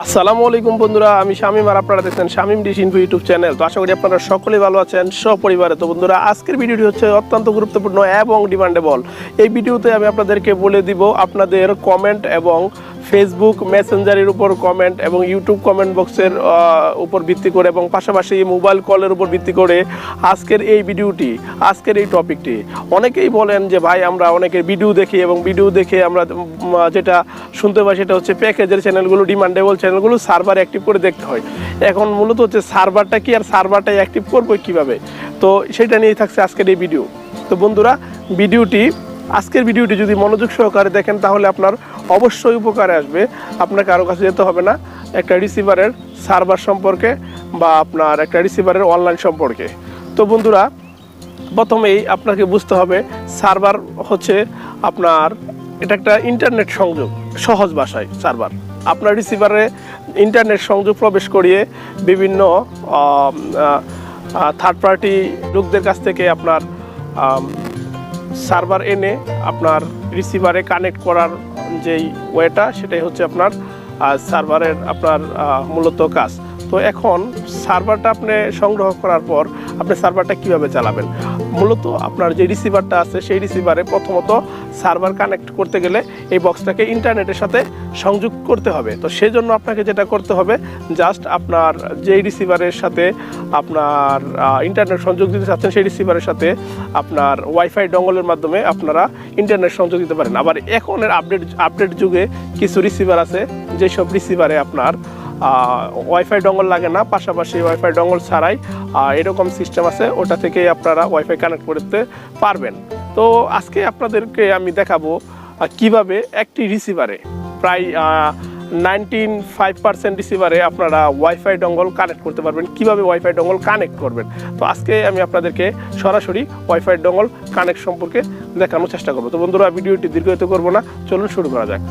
আসসালামু আলাইকুম বন্ধুরা, আমি শামীম আর আপনারা দেখছেন Shamim dish info YouTube channel. তো আশা করি আপনারা সকলেই ভালো আছেন সপরিবারে। তো বন্ধুরা, আজকের ভিডিওটি হচ্ছে অত্যন্ত গুরুত্বপূর্ণ এবং ডিমান্ডেবল। এই ভিডিওতে আমি আপনাদেরকে বলে দিব আপনাদের কমেন্ট এবং ফেসবুক মেসেঞ্জারের উপর কমেন্ট এবং ইউটিউব কমেন্ট বক্সের উপর ভিত্তি করে এবং পাশাপাশি মোবাইল কলের উপর ভিত্তি করে আজকের এই ভিডিওটি, আজকের এই টপিকটি। অনেকেই বলেন যে ভাই, আমরা অনেকের ভিডিও দেখি এবং ভিডিও দেখে আমরা যেটা শুনতে পাই সেটা হচ্ছে প্যাকেজের চ্যানেলগুলো, ডিমান্ডেবল চ্যানেলগুলো সার্ভার অ্যাক্টিভ করে দেখতে হয়। এখন মূলত হচ্ছে সার্ভারটা কি আর সার্ভারটা অ্যাক্টিভ করবো কীভাবে, তো সেটা নিয়েই থাকছে আজকের এই ভিডিও। তো বন্ধুরা, আজকের ভিডিওটি যদি মনোযোগ সহকারে দেখেন তাহলে আপনার অবশ্যই উপকারে আসবে। আপনার কারো কাছে যেতে হবে না একটা রিসিভারের সার্ভার সম্পর্কে বা আপনার একটা রিসিভারের অনলাইন সম্পর্কে। তো বন্ধুরা, প্রথমেই আপনাকে বুঝতে হবে সার্ভার হচ্ছে আপনার এটা একটা ইন্টারনেট সংযোগ। সহজ ভাষায় সার্ভার আপনার রিসিভারে ইন্টারনেট সংযোগ প্রবেশ করিয়ে বিভিন্ন থার্ড পার্টি লোকদের কাছ থেকে আপনার সার্ভার এনে আপনার রিসিভারে কানেক্ট করার যেই ওয়েটা, সেটাই হচ্ছে আপনার সার্ভারের আপনার মূলত কাজ। তো এখন সার্ভারটা আপনি সংগ্রহ করার পর আপনি সার্ভারটা কিভাবে চালাবেন, মূলত আপনার যে রিসিভারটা আছে সেই রিসিভারে প্রথমত সার্ভার কানেক্ট করতে গেলে এই বক্সটাকে ইন্টারনেটের সাথে সংযোগ করতে হবে। তো সেই জন্য আপনাকে যেটা করতে হবে, জাস্ট আপনার যেই রিসিভারের সাথে আপনার ইন্টারনেট সংযোগ দিতে চাচ্ছেন সেই রিসিভারের সাথে আপনার ওয়াইফাই ডঙ্গলের মাধ্যমে আপনারা ইন্টারনেট সংযোগ দিতে পারেন। আবার এখনের আপডেট যুগে কিছু রিসিভার আছে যেসব রিসিভারে আপনার ওয়াইফাই ডঙ্গল লাগে না, পাশাপাশি ওয়াইফাই ডঙ্গল ছাড়াই এরকম সিস্টেম আছে, ওটা থেকেই আপনারা ওয়াইফাই কানেক্ট করতে পারবেন। তো আজকে আপনাদেরকে আমি দেখাবো কিভাবে একটি রিসিভারে প্রায় 95% রিসিভারে আপনারা ওয়াইফাই ডঙ্গল কানেক্ট করতে পারবেন, কিভাবে ওয়াইফাই ডঙ্গল কানেক্ট করবেন। তো আজকে আমি আপনাদেরকে সরাসরি ওয়াইফাই ডঙ্গল কানেক্ট সম্পর্কে দেখানোর চেষ্টা করবো। তো বন্ধুরা, ভিডিওটি দীর্ঘায়িত করবো না, চলুন শুরু করা যাক।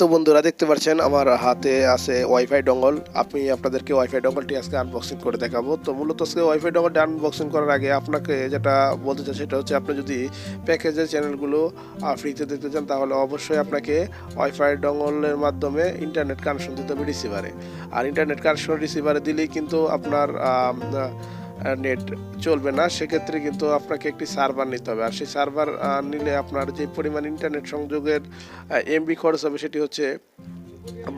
তো বন্ধুরা, দেখতে পাচ্ছেন আমার হাতে আছে ওয়াইফাই ডঙ্গল। আমি আপনাদেরকে ওয়াইফাই ডঙ্গলটি আজকে আনবক্সিং করে দেখাবো। তো মূলত আজকে ওয়াইফাই ডঙ্গলটি আনবক্সিং করার আগে আপনাকে যেটা বলতে চাই সেটা হচ্ছে, আপনি যদি প্যাকেজের চ্যানেলগুলো ফ্রিতে দেখতে চান তাহলে অবশ্যই আপনাকে ওয়াইফাই ডঙ্গলের মাধ্যমে ইন্টারনেট কানেকশন দিতে হবে রিসিভারে। আর ইন্টারনেট কানেকশন রিসিভারে দিলেই কিন্তু আপনার নেট চলবে না, সেক্ষেত্রে কিন্তু আপনাকে একটি সার্ভার নিতে হবে। আর সেই সার্ভার নিলে আপনার যে পরিমাণ ইন্টারনেট সংযোগের এমবি খরচ হবে সেটি হচ্ছে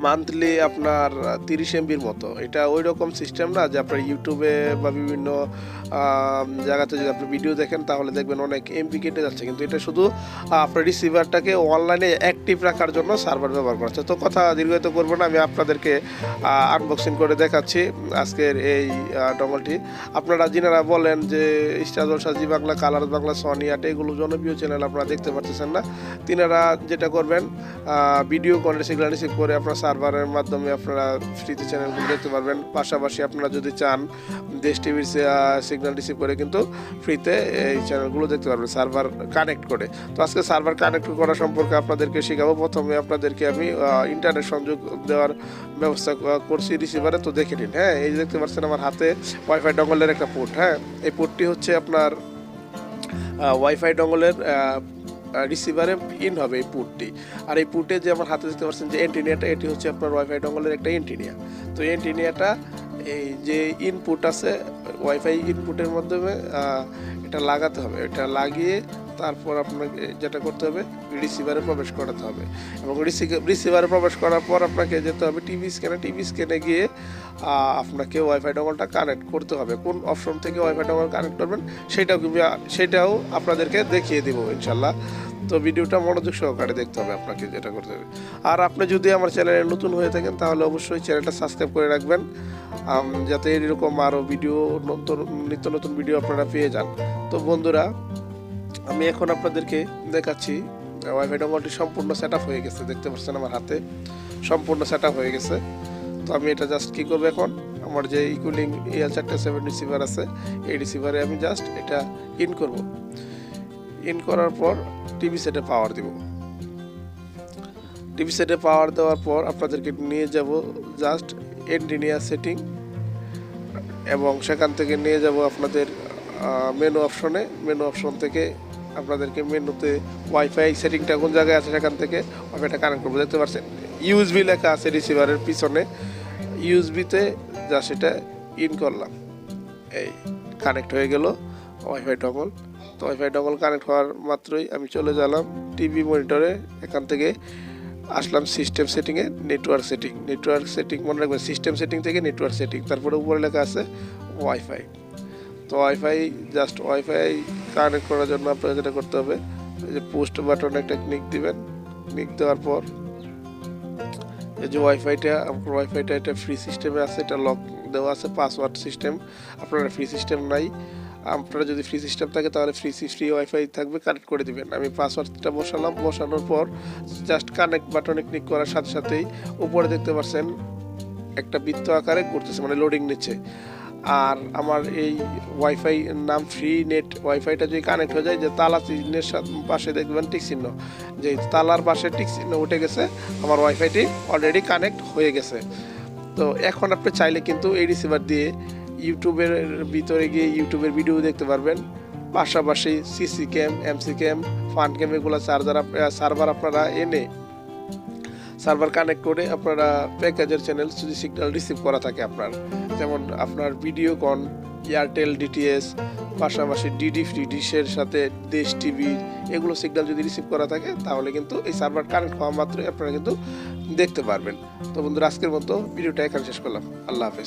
মান্থলি আপনার 30 এমবির মতো। এটা ওই রকম সিস্টেম না যে আপনার ইউটিউবে বা বিভিন্ন জায়গাতে যদি আপনি ভিডিও দেখেন তাহলে দেখবেন অনেক এমবি কেটে যাচ্ছে, কিন্তু এটা শুধু আপনার রিসিভারটাকে অনলাইনে অ্যাক্টিভ রাখার জন্য সার্ভার ব্যবহার করা হচ্ছে। তো কথা দীর্ঘায়িত করবো না, আমি আপনাদেরকে আনবক্সিং করে দেখাচ্ছি আজকের এই ডঙ্গলটি। আপনারা যিনারা বলেন যে স্টার জলসা, জি বাংলা, কালার্স বাংলা, সনি আট এগুলো জনপ্রিয় চ্যানেল আপনারা দেখতে পাচ্ছেন না, তিনারা যেটা করবেন ভিডিও কলে সেগুলো রিসিভ করে আপনার সার্ভারের মাধ্যমে আপনারা ফ্রিতে চ্যানেলগুলো দেখতে পারবেন। পাশাপাশি আপনারা যদি চান দেশ টিভির সিগন্যাল রিসিভ করে কিন্তু ফ্রিতে এই চ্যানেলগুলো দেখতে পারবেন সার্ভার কানেক্ট করে। তো আজকে সার্ভার কানেক্ট করা সম্পর্কে আপনাদেরকে শেখাবো। প্রথমে আপনাদেরকে আমি ইন্টারনেট সংযোগ দেওয়ার ব্যবস্থা করছি রিসিভারে, তো দেখে নিন। হ্যাঁ, এই দেখতে পাচ্ছেন আমার হাতে ওয়াইফাই ডঙ্গলের একটা পোর্ট। হ্যাঁ, এই পোর্টটি হচ্ছে আপনার ওয়াইফাই ডঙ্গলের রিসিভারে ইন হবে এই পুটটি। আর এই পুটে যে আমার হাতে দেখতে পাচ্ছেন যে এন্টিনিয়াটা, এটি হচ্ছে আপনার ওয়াইফাই ডঙ্গলের একটা এন্টিনিয়া। তো এন্টিনিয়াটা এই যে ইনপুট আছে ওয়াইফাই ইনপুটের মাধ্যমে এটা লাগাতে হবে। এটা লাগিয়ে তারপর আপনাকে যেটা করতে হবে রিসিভারে প্রবেশ করাতে হবে, এবং রিসিভারে প্রবেশ করার পর আপনাকে যেতে হবে টিভি স্ক্যানে গিয়ে আপনাকে ওয়াইফাই ডঙ্গলটা কানেক্ট করতে হবে। কোন অপশন থেকে ওয়াইফাই ডঙ্গল কানেক্ট করবেন সেটাও আপনাদেরকে দেখিয়ে দিব ইনশাল্লাহ। তো ভিডিওটা মনোযোগ সহকারে দেখতে হবে আপনাকে, যেটা করতে হবে। আর আপনি যদি আমার চ্যানেলে নতুন হয়ে থাকেন তাহলে অবশ্যই চ্যানেলটা সাবস্ক্রাইব করে রাখবেন, যাতে এরকম আরও নিত্য নতুন ভিডিও আপনারা পেয়ে যান। তো বন্ধুরা, আমি এখন আপনাদেরকে দেখাচ্ছি ওয়াইফাই ডঙ্গলটি সম্পূর্ণ সেট আপ হয়ে গেছে। দেখতে পাচ্ছেন আমার হাতে সম্পূর্ণ সেট আপ হয়ে গেছে। তো আমি এটা জাস্ট কী করবো, এখন আমার যে ইকুয়ালিং EL4-7 রিসিভার আছে এই রিসিভারে আমি জাস্ট এটা ইন করব। ইন করার পর টিভি সেটে পাওয়ার দিব। টিভি সেটে পাওয়ার দেওয়ার পর আপনাদেরকে নিয়ে যাব জাস্ট এন্টিনিয়া সেটিং। এবং সেখান থেকে নিয়ে যাব আপনাদের মেনু অপশনে। মেনু অপশন থেকে আপনাদেরকে মেনুতে ওয়াইফাই সেটিংটা কোন জায়গায় আছে সেখান থেকে ওয়াইফাইটা কানেক্ট করবো। দেখতে পাচ্ছেন ইউএসবি লেখা আছে রিসিভারের পিছনে, ইউএসবিতে যা সেটা ইন করলাম, এই কানেক্ট হয়ে গেল ওয়াইফাই ডঙ্গল। তো ওয়াইফাই ডঙ্গল কানেক্ট হওয়ার মাত্রই আমি চলে গেলাম টিভি মনিটরে, এখান থেকে আসলাম সিস্টেম সেটিংয়ে, নেটওয়ার্ক সেটিং মনে রাখবেন, সিস্টেম সেটিং থেকে নেটওয়ার্ক সেটিং, তারপরে উপরে লেখা আছে ওয়াইফাই। তো ওয়াইফাই কানেক্ট করার জন্য আপনাকে যেটা করতে হবে, এই যে পোস্ট বাটনে একটা ক্লিক দিবেন। ক্লিক দেওয়ার পর এই যে ওয়াইফাইটা এটা ফ্রি সিস্টেমে আছে, এটা লক দেওয়া আছে, পাসওয়ার্ড সিস্টেম। আপনারা ফ্রি সিস্টেম নাই, আপনারা যদি ফ্রি সিস্টেম থাকে তাহলে ফ্রি ওয়াইফাই থাকবে, কানেক্ট করে দিবেন। আমি পাসওয়ার্ডটা বসানোর পর জাস্ট কানেক্ট বাটনে ক্লিক করার সাথে সাথেই উপরে দেখতে পাচ্ছেন একটা বৃত্ত আকারে ঘুরতেছে, মানে লোডিং নিচ্ছে। আর আমার এই ওয়াইফাই নাম ফ্রি নেট ওয়াইফাইটা যদি কানেক্ট হয়ে যায়, যে তালা চিহ্নের পাশে দেখবেন টিক চিহ্ন, যে তালার পাশে টিক চিহ্ন উঠে গেছে, আমার ওয়াইফাইটি অলরেডি কানেক্ট হয়ে গেছে। তো এখন আপনি চাইলে কিন্তু এই রিসিভার দিয়ে ইউটিউবের ভিতরে গিয়ে ইউটিউবের ভিডিও দেখতে পারবেন, পাশাপাশি সিসি ক্যাম, এমসি ক্যাম, ফান ক্যাম, এগুলো সার্ভার আপনারা এনে সার্ভার কানেক্ট করে আপনারা প্যাকেজের চ্যানেল যদি সিগন্যাল রিসিভ করা থাকে আপনার, যেমন আপনার ভিডিওকন, এয়ারটেল, ডিটিএস, পাশাপাশি ডিডি ফ্রি ডিশের সাথে দেশ টিভি, এগুলো সিগন্যাল যদি রিসিভ করা থাকে তাহলে কিন্তু এই সার্ভার কানেক্ট হওয়া মাত্রই আপনারা কিন্তু দেখতে পারবেন। তো বন্ধুরা, আজকের মতো ভিডিওটা এখানে শেষ করলাম। আল্লাহ হাফেজ।